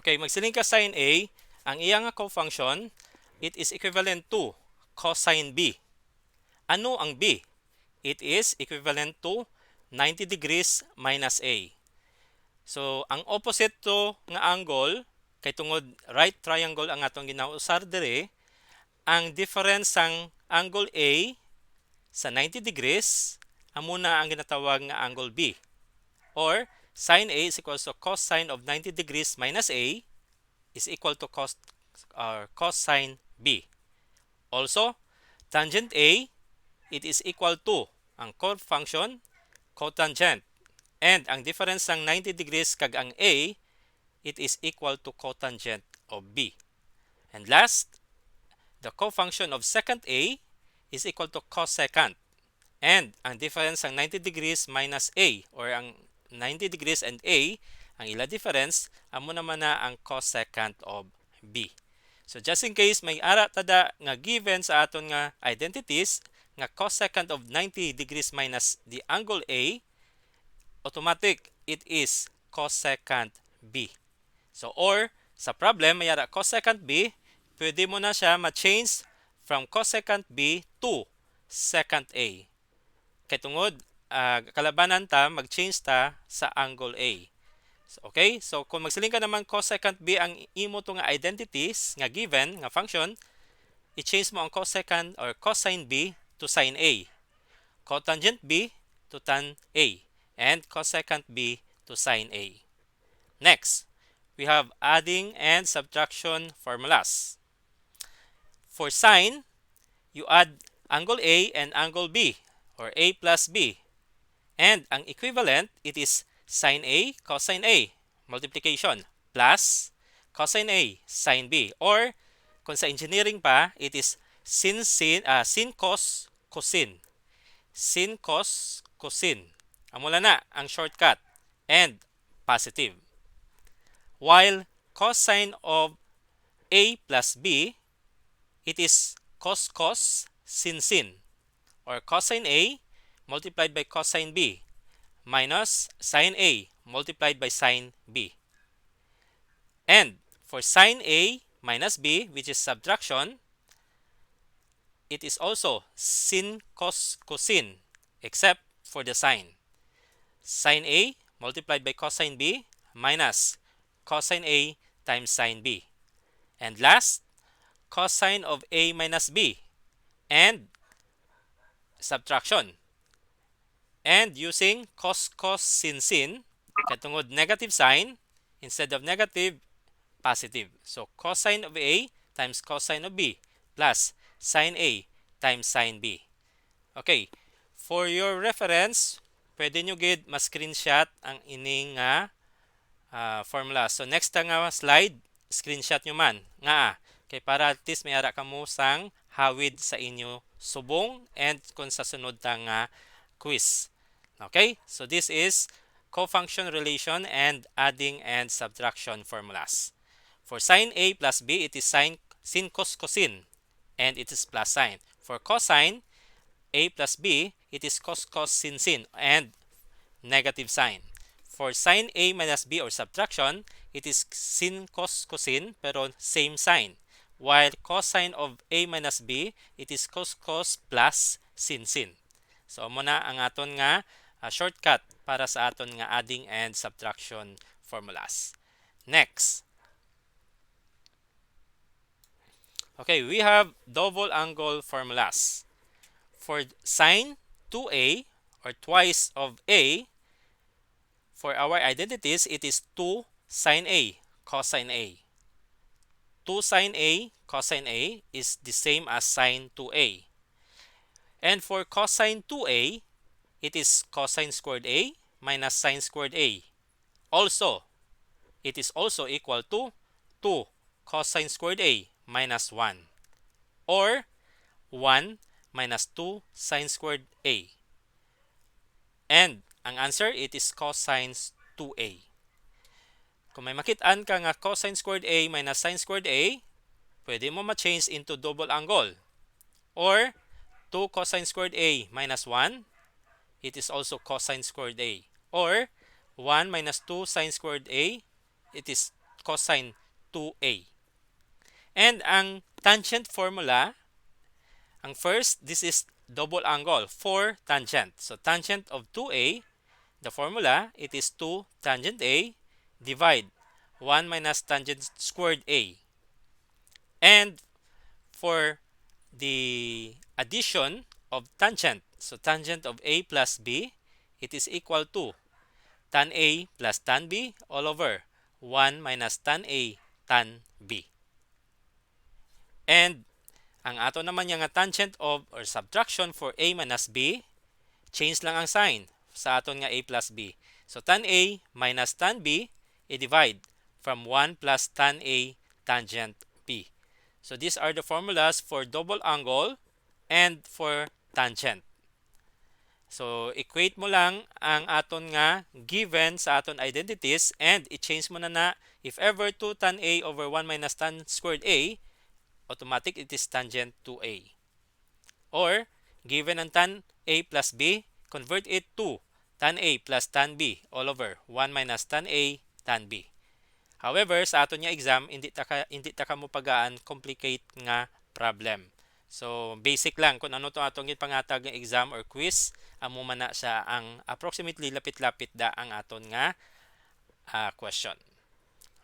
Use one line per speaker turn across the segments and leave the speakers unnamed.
Okay, magsiling ka sin A, ang iyang co-function, it is equivalent to cosine B. Ano ang B? It is equivalent to 90 degrees minus A. So, ang opposite to nga angle, kay tungod right triangle ang atong ginausar dire, ang difference sang angle A sa 90 degrees, amo na ang ginatawag nga angle B. Or, sin A is equal to cosine of 90 degrees minus A is equal to cosine B. Also, tangent A, it is equal to ang co-function, cotangent. And ang difference ng 90 degrees kag ang A, it is equal to cotangent of B. And last, the co-function of secant A is equal to cosecant. And ang difference ng 90 degrees minus A or ang 90 degrees and A, ang ila difference, amo naman na ang cosecant of B. So just in case may ara tada nga given sa aton nga identities nga cosecant of 90 degrees minus the angle A, automatic it is cosecant B. So or sa problem may ara cosecant B, pwede mo na siya ma-change from cosecant B to secant A. Kay tungod kalabanan ta mag-change ta sa angle A. Okay? So kung magsiling ka naman cosecant B ang imo to nga identities nga given nga function, i-change mo ang cosecant or cosine B to sin A. Cotangent B to tan A. And cosecant B to sin A. Next, we have adding and subtraction formulas. For sine, you add angle A and angle B or A plus B. And ang equivalent, it is sin A cosine A multiplication plus cosine A sin B. Or kung sa engineering pa, it is sin cos cosine. Sin cos cosine. Amula na ang shortcut and positive. While cosine of A plus B, it is cos cos sin sin or cosine A multiplied by cosine B minus sin A multiplied by sin B. And for sin A minus B, which is subtraction, it is also sin cos cosine except for the sign. Sin A multiplied by cosine B minus cosine A times sin B. And last, cosine of A minus B and subtraction. And using cos cos sin sin, katungod negative sign, instead of negative, positive. So cosine of A times cosine of B plus sin A times sin B. Okay, for your reference, pwede nyo gid ma-screenshot ang ining nga formula. So next nga slide, screenshot nyo man nga kay para at least may ara kamo sang hawid sa inyo subong and kung sa sunod ta nga quiz. Okay, so this is co-function relation and adding and subtraction formulas. For sin A plus B, it is sin cos cosine and it is plus sign. For cosine A plus B, it is cos cos sin sin and negative sign. For sin A minus B or subtraction, it is sin cos cosine pero same sign. While cosine of A minus B, it is cos cos plus sin sin. So amo na ang aton nga shortcut para sa aton nga adding and subtraction formulas. Next. Okay, we have double angle formulas. For sine 2A or twice of A, for our identities, it is 2 sine A cosine A. 2 sine A cosine A is the same as sine 2A. And for cosine 2A, it is cosine squared A minus sine squared A. Also, it is also equal to 2 cosine squared A minus 1 or 1 minus 2 sine squared A. And ang answer, it is cosine 2A. Kung may makitaan ka nga cosine squared A minus sine squared A, pwede mo ma-change into double angle. Or 2 cosine squared A minus 1, it is also cosine squared A. Or 1 minus 2 sine squared A, it is cosine 2a. And ang tangent formula, ang first, this is double angle for tangent. So tangent of 2a, the formula, it is 2 tangent a divide 1 minus tangent squared a. And for the addition of tangent, so tangent of a plus b, it is equal to tan a plus tan b all over 1 minus tan a tan b. And ang ato naman nga tangent of or subtraction for a minus b, change lang ang sign sa aton nga a plus b. So tan a minus tan b, i-divide from 1 plus tan a tangent b. So these are the formulas for double angle and for tangent. So equate mo lang ang aton nga given sa aton identities and i-change mo na if ever 2 tan a over 1 minus tan squared a, automatic it is tangent 2a. Or given ang tan a plus b, convert it to tan a plus tan b all over 1 minus tan a tan b. However, sa aton nga exam, hindi ta ka mo pagaan complicate nga problem. So basic lang kung ano to atong pangatag nga exam or quiz, amo man na siya ang approximately lapit-lapit da ang aton nga question.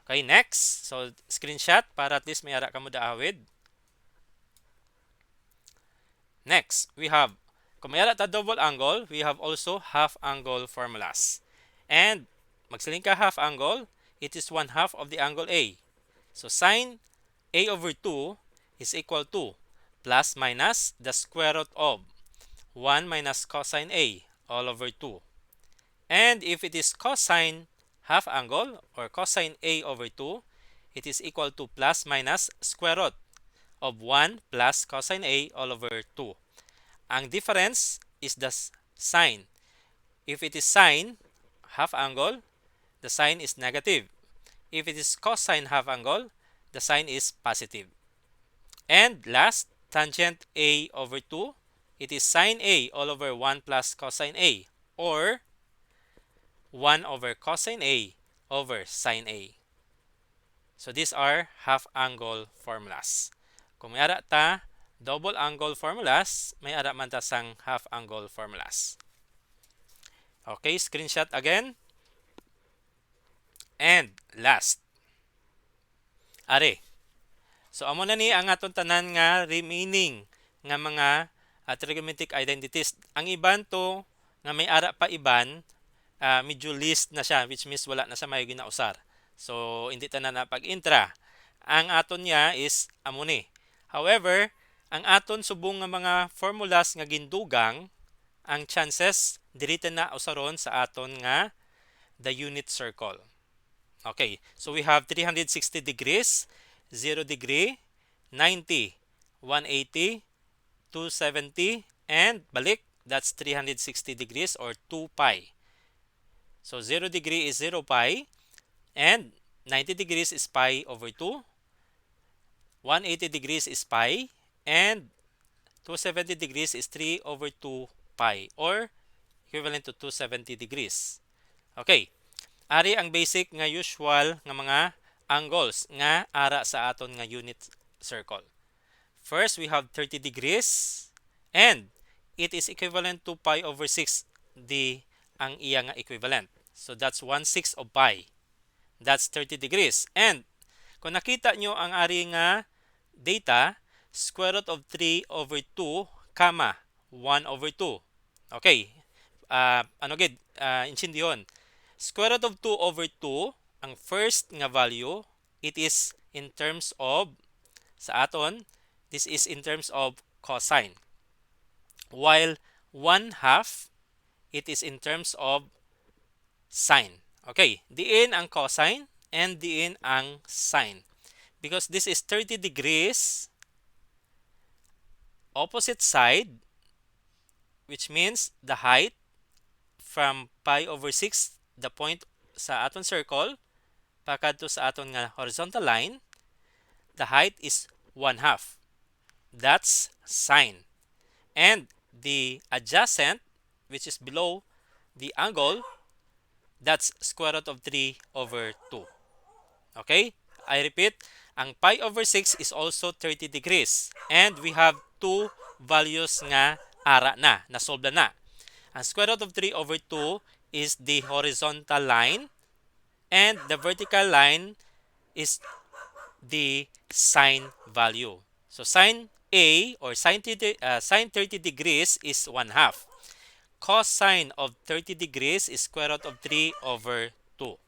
Okay, next. So screenshot para at least may ara ka mo daawid. Next, we have, kung may ara ta double angle, we have also half angle formulas. And magsiling ka half angle, it is 1/2 of the angle A. So sine A over 2 is equal to plus minus the square root of 1 minus cosine A all over 2. And if it is cosine half angle or cosine A over 2, it is equal to plus minus square root of 1 plus cosine A all over 2. Ang difference is the sign. If it is sine half angle, the sign is negative. If it is cosine half angle, the sign is positive. And last, tangent A over 2, it is sine A all over 1 plus cosine A, or 1 over cosine A over sine A. So these are half angle formulas. Kung may ara ta double angle formulas, may ara man ta sang half angle formulas. Okay, screenshot again. And last, are. So amo na ni ang aton tanan nga remaining nga mga trigonometric identities. Ang iban to nga may ara pa iban, medyo list na siya, which means wala na sa may ginausar. So hindi ta na pag-intra. Ang aton niya is amo ni. However, ang aton subong nga mga formulas nga gindugang, ang chances diri ta na usaron sa aton nga the unit circle. Okay, so we have 360 degrees, 0 degree, 90, 180, 270, and balik, that's 360 degrees or 2 pi. So 0 degree is 0 pi, and 90 degrees is pi over 2, 180 degrees is pi, and 270 degrees is 3 over 2 pi, or equivalent to 270 degrees. Okay. Ari ang basic nga usual nga mga angles nga ara sa aton nga unit circle. First, we have 30 degrees and it is equivalent to pi over 6 ang iya nga equivalent. So that's 1/6 of pi. That's 30 degrees. And kung nakita nyo ang ari nga data, square root of 3 over 2, 1 over 2. Okay. Insindihon. Square root of 2 over 2, ang first nga value, it is in terms of, sa aton, this is in terms of cosine. While 1/2, it is in terms of sine. Okay, diin ang cosine and diin ang sine. Because this is 30 degrees, opposite side, which means the height from pi over 6, the point sa aton circle, pakadto sa aton nga horizontal line, the height is 1/2. That's sine. And the adjacent, which is below the angle, that's square root of 3 over 2. Okay? I repeat, ang pi over 6 is also 30 degrees. And we have two values nga ara na, nasolve na. Ang square root of 3 over 2 is the horizontal line. And the vertical line is the sine value. So sine A or sine 30 degrees is 1/2. Cosine of 30 degrees is square root of 3 over 2.